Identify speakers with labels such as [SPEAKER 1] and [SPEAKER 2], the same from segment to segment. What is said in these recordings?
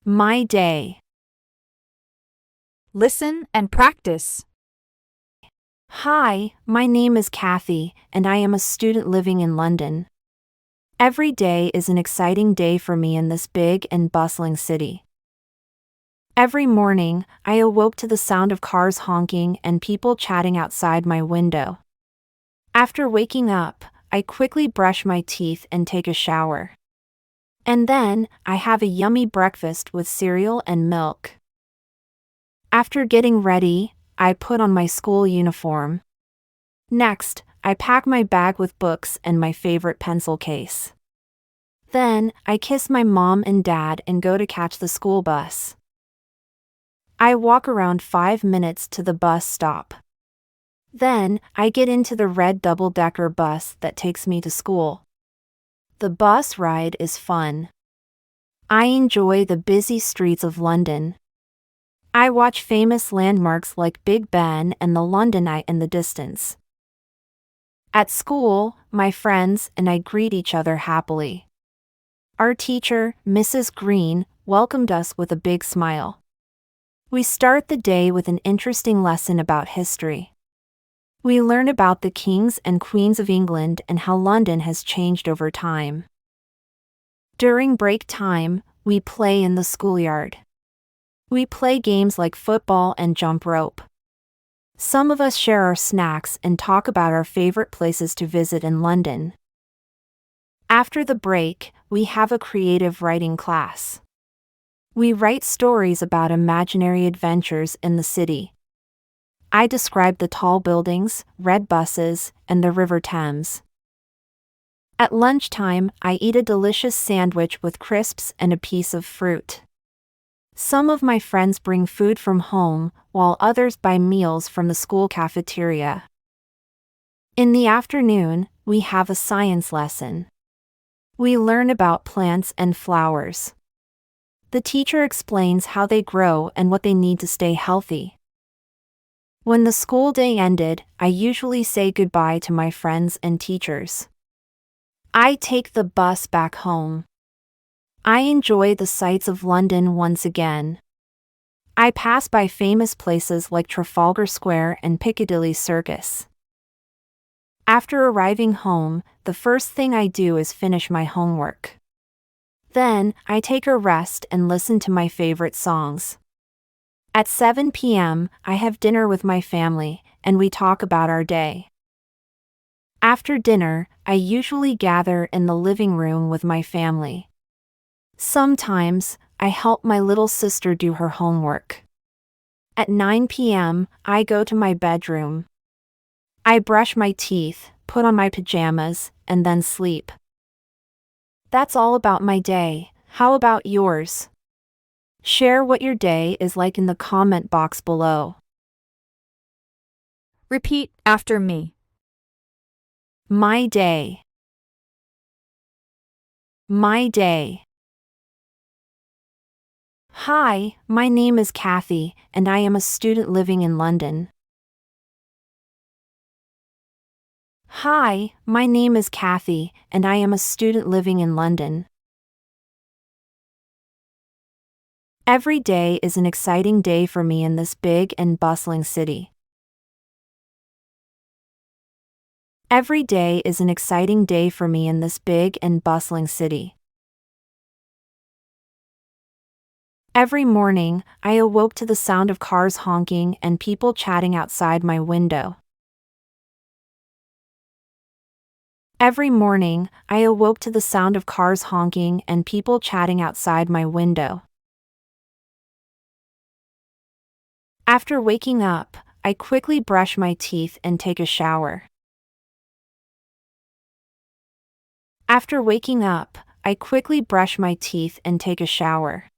[SPEAKER 1] My day.
[SPEAKER 2] Listen and practice.
[SPEAKER 1] Hi, my name is Kathy, and I am a student living in London. Every day is an exciting day for me in this big and bustling city. Every morning, I awoke to the sound of cars honking and people chatting outside my window. After waking up, I quickly brush my teeth and take a shower. And then, I have a yummy breakfast with cereal and milk. After getting ready, I put on my school uniform. Next, I pack my bag with books and my favorite pencil case. Then, I kiss my mom and dad and go to catch the school bus. I walk around 5 minutes to the bus stop. Then, I get into the red double-decker bus that takes me to school. The bus ride is fun. I enjoy the busy streets of London. I watch famous landmarks like Big Ben and the London Eye in the distance. At school, my friends and I greet each other happily. Our teacher, Mrs. Green, welcomed us with a big smile. We start the day with an interesting lesson about history. We learn about the kings and queens of England and how London has changed over time. During break time, we play in the schoolyard. We play games like football and jump rope. Some of us share our snacks and talk about our favorite places to visit in London. After the break, we have a creative writing class. We write stories about imaginary adventures in the city. I describe the tall buildings, red buses, and the River Thames. At lunchtime, I eat a delicious sandwich with crisps and a piece of fruit. Some of my friends bring food from home, while others buy meals from the school cafeteria. In the afternoon, we have a science lesson. We learn about plants and flowers. The teacher explains how they grow and what they need to stay healthy. When the school day ended, I usually say goodbye to my friends and teachers. I take the bus back home. I enjoy the sights of London once again. I pass by famous places like Trafalgar Square and Piccadilly Circus. After arriving home, the first thing I do is finish my homework. Then, I take a rest and listen to my favorite songs. At 7 p.m., I have dinner with my family, and we talk about our day. After dinner, I usually gather in the living room with my family. Sometimes, I help my little sister do her homework. At 9 p.m., I go to my bedroom. I brush my teeth, put on my pajamas, and then sleep. That's all about my day. How about yours? Share what your day is like in the comment box below.
[SPEAKER 2] Repeat after me.
[SPEAKER 1] My day. My day. Hi, my name is Kathy, and I am a student living in London. Hi, my name is Kathy, and I am a student living in London. Every day is an exciting day for me in this big and bustling city. Every day is an exciting day for me in this big and bustling city. Every morning, I awoke to the sound of cars honking and people chatting outside my window. Every morning, I awoke to the sound of cars honking and people chatting outside my window. After waking up, I quickly brush my teeth and take a shower. After waking up, I quickly brush my teeth and take a shower.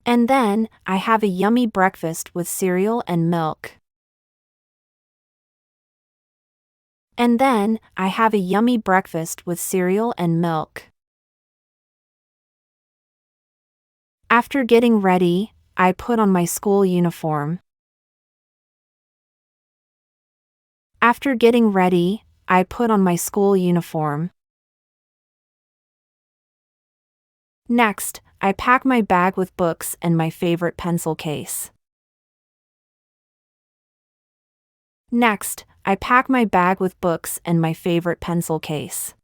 [SPEAKER 1] And then, I have a yummy breakfast with cereal and milk. And then, I have a yummy breakfast with cereal and milk. After getting ready, I put on my school uniform. After getting ready, I put on my school uniform. Next, I pack my bag with books and my favorite pencil case. Next, I pack my bag with books and my favorite pencil case.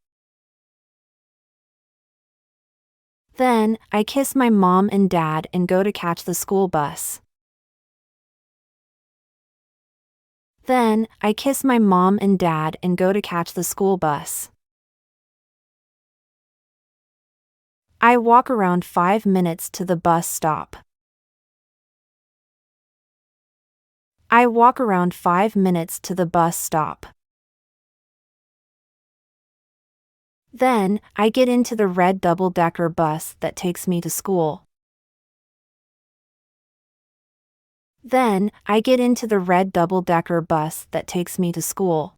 [SPEAKER 1] Then, I kiss my mom and dad and go to catch the school bus. Then, I kiss my mom and dad and go to catch the school bus. I walk around 5 minutes to the bus stop. I walk around 5 minutes to the bus stop. Then, I get into the red double-decker bus that takes me to school. Then, I get into the red double-decker bus that takes me to school.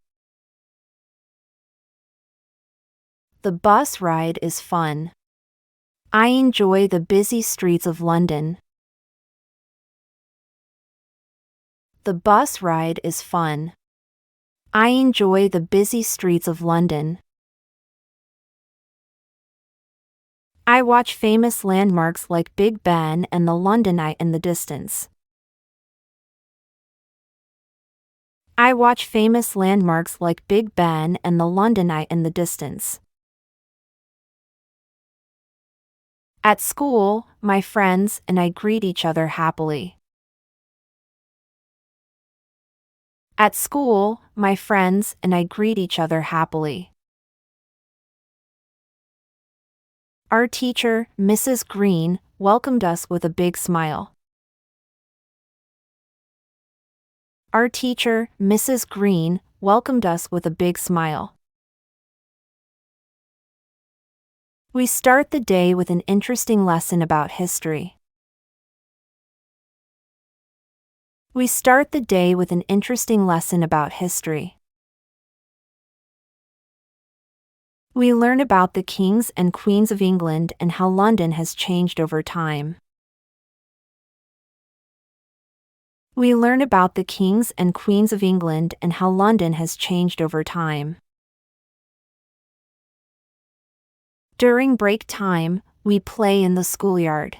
[SPEAKER 1] The bus ride is fun. I enjoy the busy streets of London. The bus ride is fun. I enjoy the busy streets of London. I watch famous landmarks like Big Ben and the London Eye in the distance. I watch famous landmarks like Big Ben and the London Eye in the distance. At school, my friends and I greet each other happily. At school, my friends and I greet each other happily. Our teacher, Mrs. Green, welcomed us with a big smile. Our teacher, Mrs. Green, welcomed us with a big smile. We start the day with an interesting lesson about history. We start the day with an interesting lesson about history. We learn about the kings and queens of England and how London has changed over time. We learn about the kings and queens of England and how London has changed over time. During break time, we play in the schoolyard.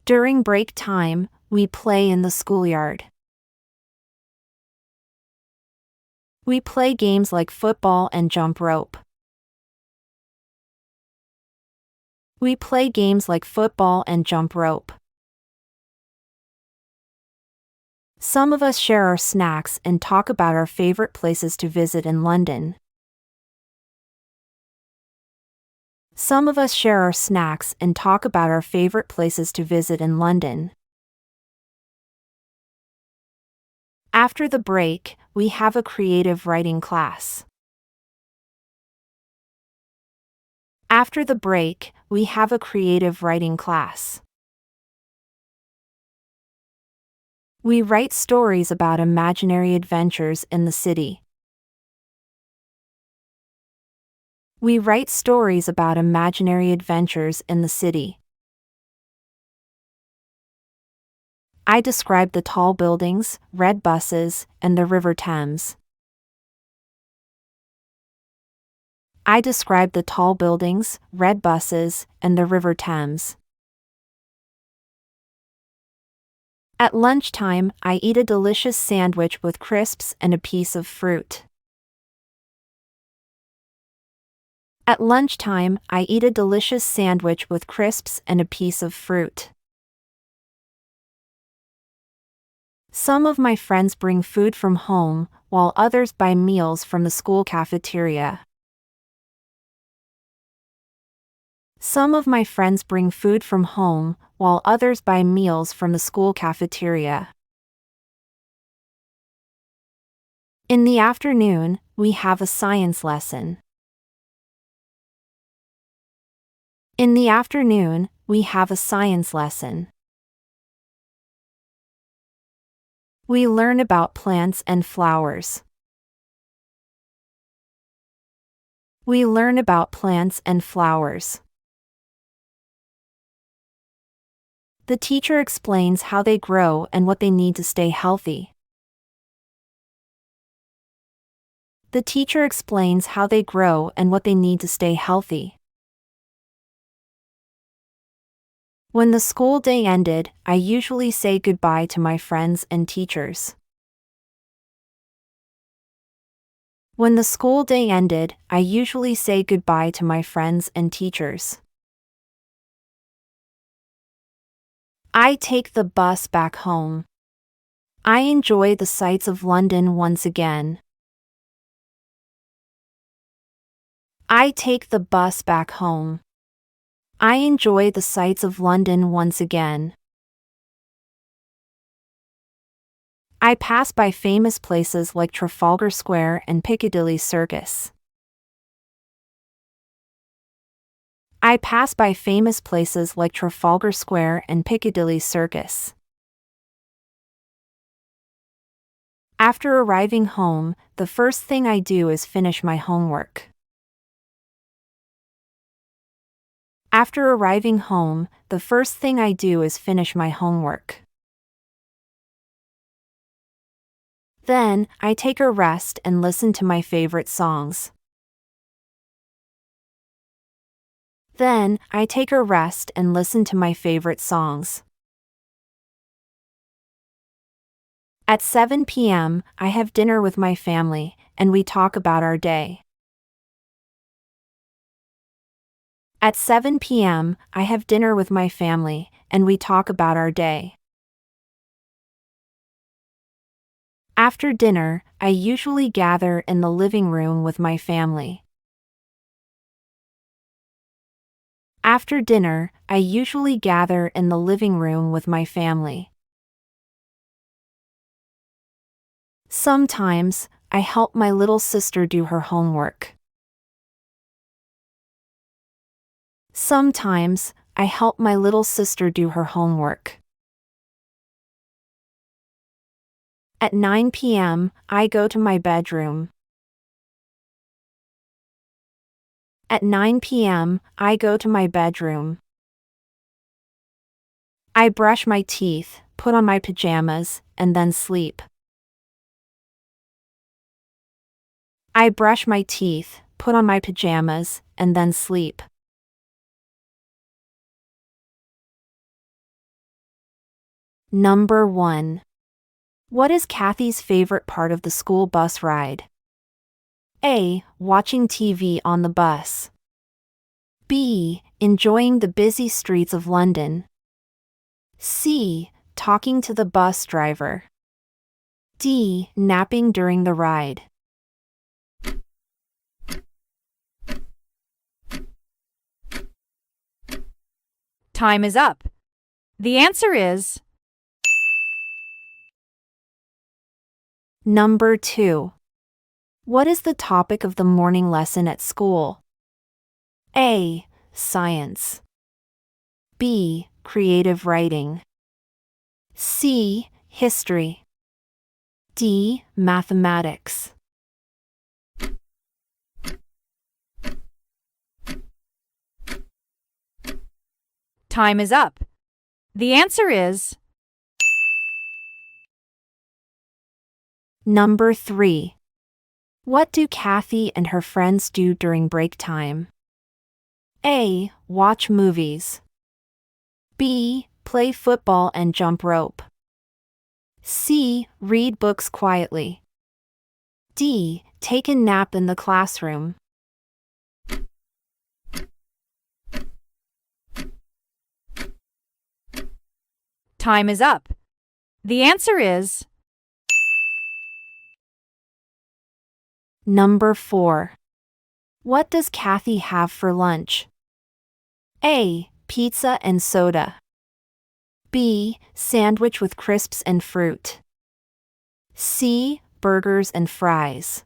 [SPEAKER 1] During break time, we play in the schoolyard. We play games like football and jump rope. We play games like football and jump rope. Some of us share our snacks and talk about our favorite places to visit in London. Some of us share our snacks and talk about our favorite places to visit in London. After the break, we have a creative writing class. After the break, we have a creative writing class. We write stories about imaginary adventures in the city. We write stories about imaginary adventures in the city. I describe the tall buildings, red buses, and the River Thames. I describe the tall buildings, red buses, and the River Thames. At lunchtime, I eat a delicious sandwich with crisps and a piece of fruit. At lunchtime, I eat a delicious sandwich with crisps and a piece of fruit. Some of my friends bring food from home, while others buy meals from the school cafeteria. Some of my friends bring food from home, while others buy meals from the school cafeteria. In the afternoon, we have a science lesson. In the afternoon, we have a science lesson. We learn about plants and flowers. We learn about plants and flowers. The teacher explains how they grow and what they need to stay healthy. The teacher explains how they grow and what they need to stay healthy. When the school day ended, I usually say goodbye to my friends and teachers. When the school day ended, I usually say goodbye to my friends and teachers. I take the bus back home. I enjoy the sights of London once again. I take the bus back home. I enjoy the sights of London once again. I pass by famous places like Trafalgar Square and Piccadilly Circus. I pass by famous places like Trafalgar Square and Piccadilly Circus. After arriving home, the first thing I do is finish my homework. After arriving home, the first thing I do is finish my homework. Then, I take a rest and listen to my favorite songs. Then, I take a rest and listen to my favorite songs. At 7 p.m., I have dinner with my family, and we talk about our day. At 7 p.m., I have dinner with my family, and we talk about our day. After dinner, I usually gather in the living room with my family. After dinner, I usually gather in the living room with my family. Sometimes, I help my little sister do her homework. Sometimes, I help my little sister do her homework. At 9 p.m., I go to my bedroom. At 9 p.m., I go to my bedroom. I brush my teeth, put on my pajamas, and then sleep. I brush my teeth, put on my pajamas, and then sleep. Number 1. What is Kathy's favorite part of the school bus ride? A. Watching TV on the bus. B. Enjoying the busy streets of London. C. Talking to the bus driver. D. Napping during the ride.
[SPEAKER 2] Time is up. The answer is
[SPEAKER 1] Number 2. What is the topic of the morning lesson at school? A. Science. B. Creative writing. C. History. D. Mathematics.
[SPEAKER 2] time is up. The answer is
[SPEAKER 1] Number 3. What do Kathy and her friends do during break time? A. Watch movies. B. Play football and jump rope. C. Read books quietly. D. Take a nap in the classroom.
[SPEAKER 2] time is up. The answer is
[SPEAKER 1] Number 4. What does Kathy have for lunch? A. Pizza and soda. B. Sandwich with crisps and fruit. C. Burgers and fries.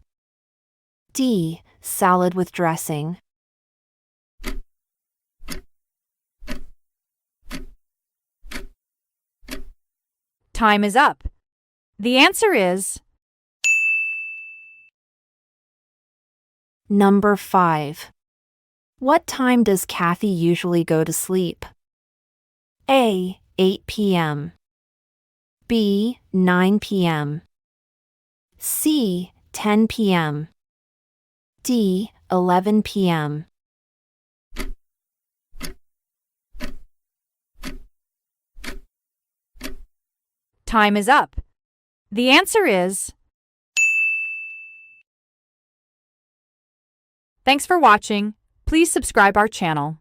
[SPEAKER 1] D. Salad with dressing.
[SPEAKER 2] time is up. The answer is
[SPEAKER 1] Number 5. What time does Kathy usually go to sleep? A. 8 p.m. B. 9 p.m. C. 10 p.m. D. 11 p.m.
[SPEAKER 2] Time is up. The answer is... Thanks for watching. Please subscribe our channel.